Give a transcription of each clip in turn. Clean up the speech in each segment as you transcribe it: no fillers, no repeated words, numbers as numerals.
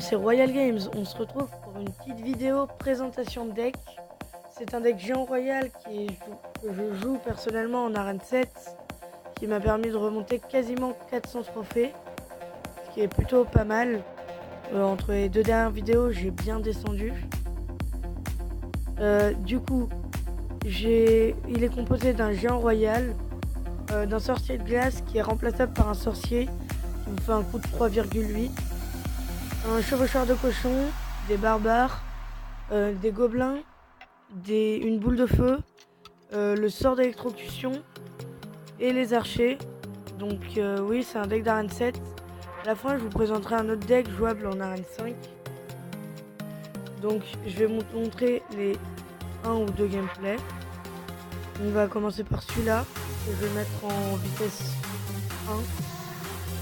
c'est Royal Games. On se retrouve pour une petite vidéo présentation de deck. C'est un deck géant royal que je joue personnellement en arène 7, qui m'a permis de remonter quasiment 400 trophées, ce qui est plutôt pas mal. Entre les deux dernières vidéos, j'ai bien descendu. Du coup, il est composé d'un géant royal, d'un sorcier de glace qui est remplaçable par un sorcier qui me fait un coût de 3,8, un chevaucheur de cochon, des barbares, des gobelins, une boule de feu, le sort d'électrocution et les archers. Donc oui, c'est un deck d'arène 7. À la fin, je vous présenterai un autre deck jouable en arène 5. Donc je vais vous montrer les 1 ou 2 gameplays. On va commencer par celui-là, que je vais mettre en vitesse 1.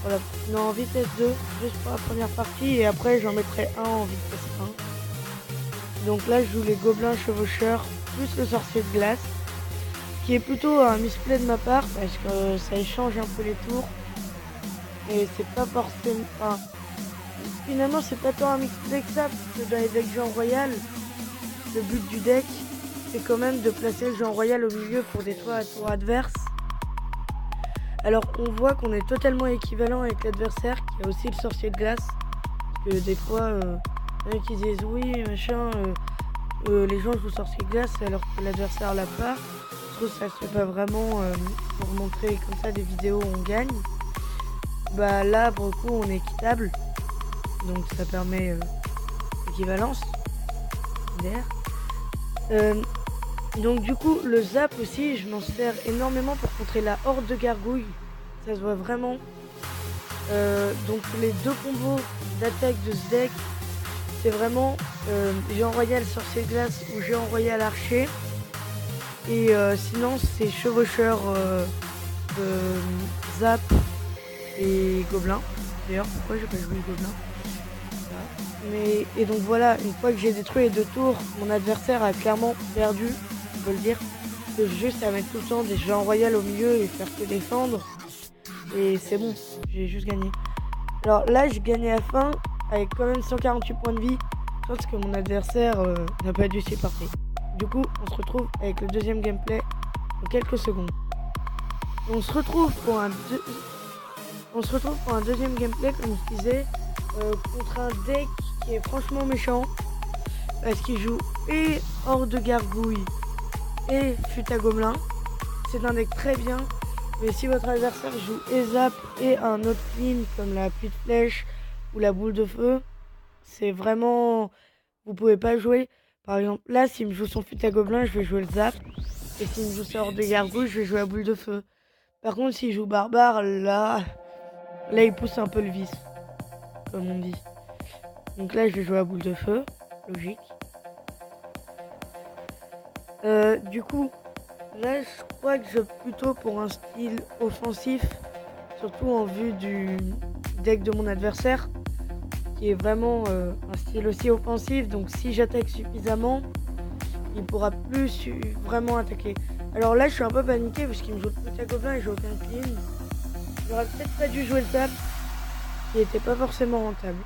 Voilà. Non, en vitesse 2, juste pour la première partie, et après j'en mettrai un en vitesse 1. Donc là, je joue les gobelins chevaucheurs, plus le sorcier de glace, qui est plutôt un misplay de ma part, parce que ça échange un peu les tours. Et c'est pas forcément... Enfin, finalement, c'est pas tant un misplay que ça, parce que dans les decks géant royal, le but du deck, c'est quand même de placer le géant royal au milieu pour détruire la tour adverse. Alors on voit qu'on est totalement équivalent avec l'adversaire qui a aussi le sorcier de glace. Parce que des fois, il y en a qui disent oui machin, les gens jouent sorcier de glace alors que l'adversaire l'a pas. Je trouve que ça se fait pas vraiment pour montrer comme ça des vidéos où on gagne. Bah là pour le coup on est équitable. Donc ça permet équivalence. Donc du coup le zap aussi je m'en sers énormément pour contrer la horde de gargouilles, ça se voit vraiment. Donc les deux combos d'attaque de ce deck, c'est vraiment géant royal sorcier de glace ou géant royal archer. Et sinon c'est chevaucheur zap et gobelin. D'ailleurs pourquoi j'ai pas joué gobelin? Et donc voilà, une fois que j'ai détruit les deux tours, mon adversaire a clairement perdu, on peut le dire. C'est juste à mettre tout le temps des géants royaux au milieu et faire que défendre. Et c'est bon, j'ai juste gagné. Alors là, j'ai gagné à la fin avec quand même 148 points de vie. Parce que mon adversaire n'a pas dû s'y porter. Du coup, on se retrouve avec le deuxième gameplay en quelques secondes. On se retrouve pour un deuxième gameplay, comme je disais, contre un deck qui est franchement méchant parce qu'il joue et horde de gargouilles et fut à gobelin. C'est un deck très bien, mais si votre adversaire joue et zap et un autre clean comme la pluie de flèche ou la boule de feu, c'est vraiment... vous pouvez pas jouer. Par exemple là, s'il me joue son fut à gobelin, je vais jouer le zap, et s'il me joue sa horde de gargouilles, je vais jouer la boule de feu. Par contre s'il joue barbare, là il pousse un peu le vice, comme on dit. Donc là, je vais jouer à boule de feu, logique. Du coup, là, je crois que je vais plutôt pour un style offensif, surtout en vue du deck de mon adversaire, qui est vraiment un style aussi offensif. Donc si j'attaque suffisamment, il pourra plus vraiment attaquer. Alors là, je suis un peu paniqué parce qu'il me joue le petit gobelin et j'ai aucun clean. J'aurais peut-être pas dû jouer le tap, qui n'était pas forcément rentable.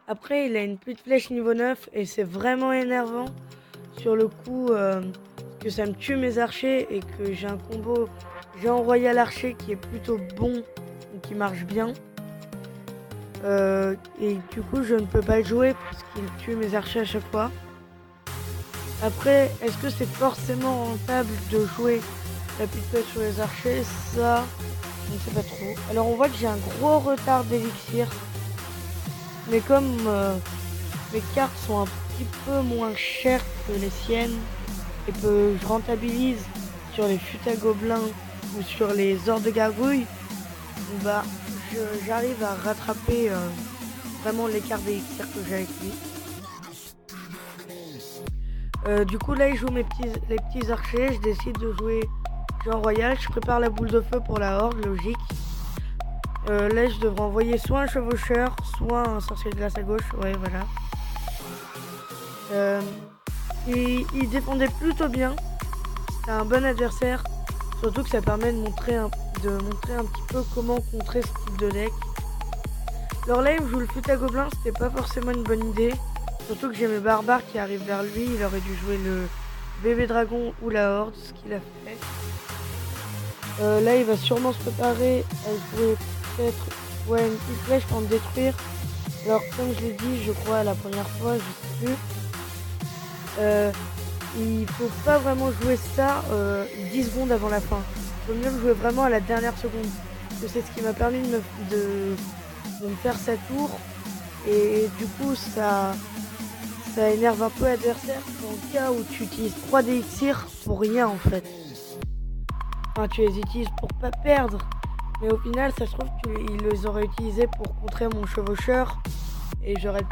Après, il a une pluie de flèche niveau 9 et c'est vraiment énervant sur le coup que ça me tue mes archers et que j'ai un combo géant royal archer qui est plutôt bon et qui marche bien. Et du coup, je ne peux pas le jouer parce qu'il tue mes archers à chaque fois. Après, est-ce que c'est forcément rentable de jouer la pluie de flèche sur les archers? Ça, je ne sais pas trop. Alors, on voit que j'ai un gros retard d'élixir. Mais comme mes cartes sont un petit peu moins chères que les siennes et que je rentabilise sur les fut à gobelins ou sur les hordes de gargouilles, bah j'arrive à rattraper vraiment l'écart d'élixir que j'ai avec lui. Du coup là il joue les petits archers, je décide de jouer géant royal, je prépare la boule de feu pour la horde, logique. Là je devrais envoyer soit un chevaucheur, soit un sorcier de glace à gauche, ouais voilà. Il défendait plutôt bien, c'était un bon adversaire, surtout que ça permet de montrer un petit peu comment contrer ce type de deck. Leur lane joue le foot à gobelin, c'était pas forcément une bonne idée. Surtout que j'ai mes barbares qui arrivent vers lui, il aurait dû jouer le bébé dragon ou la horde, ce qu'il a fait. Là il va sûrement se préparer à jouer peut-être une petite flèche pour me détruire. Alors comme je l'ai dit je crois la première fois, je sais plus. Il faut pas vraiment jouer ça 10 secondes avant la fin. Il faut mieux le jouer vraiment à la dernière seconde. Parce que c'est ce qui m'a permis de me faire sa tour. Et du coup ça énerve un peu l'adversaire dans le cas où tu utilises 3 d'élixir pour rien en fait. Enfin tu les utilises pour pas perdre. Mais au final ça se trouve qu'il les aurait utilisés pour contrer mon chevaucheur. Et il aurait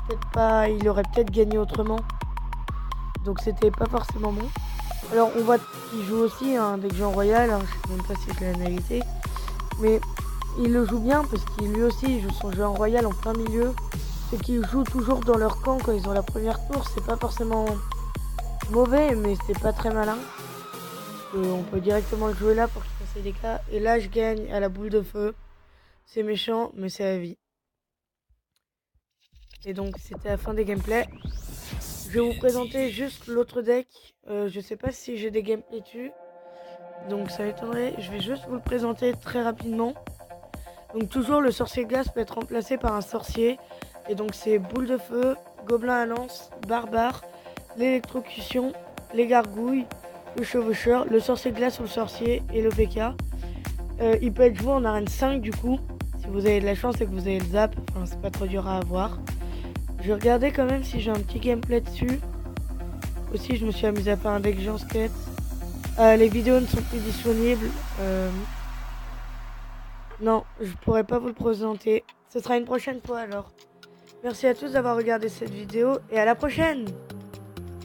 peut-être gagné autrement. Donc c'était pas forcément bon. Alors on voit qu'il joue aussi un deck Jean Royal, je sais même pas si je l'ai analysé. Mais il le joue bien parce qu'il lui aussi joue son jeu en royal en plein milieu. Ceux qui jouent toujours dans leur camp quand ils ont la première tour, c'est pas forcément mauvais mais c'est pas très malin. On peut directement le jouer là pour qu'il fasse ses dégâts. Et là je gagne à la boule de feu. C'est méchant mais c'est la vie. Et donc c'était la fin des gameplays. Je vais vous présenter juste l'autre deck. Je sais pas si j'ai des gameplays dessus. Donc ça m'étonnerait. Je vais juste vous le présenter très rapidement. Donc toujours le sorcier glace peut être remplacé par un sorcier. Et donc c'est boule de feu, gobelin à lance, barbare, l'électrocution, les gargouilles, le chevaucheur, le sorcier glace ou le sorcier et le PK. Il peut être joué en arène 5 du coup. Si vous avez de la chance et que vous avez le zap. Enfin c'est pas trop dur à avoir. Je vais regarder quand même si j'ai un petit gameplay dessus. Aussi, je me suis amusé à faire un deck Jean Skate. Les vidéos ne sont plus disponibles. Non, je pourrais pas vous le présenter. Ce sera une prochaine fois alors. Merci à tous d'avoir regardé cette vidéo et à la prochaine!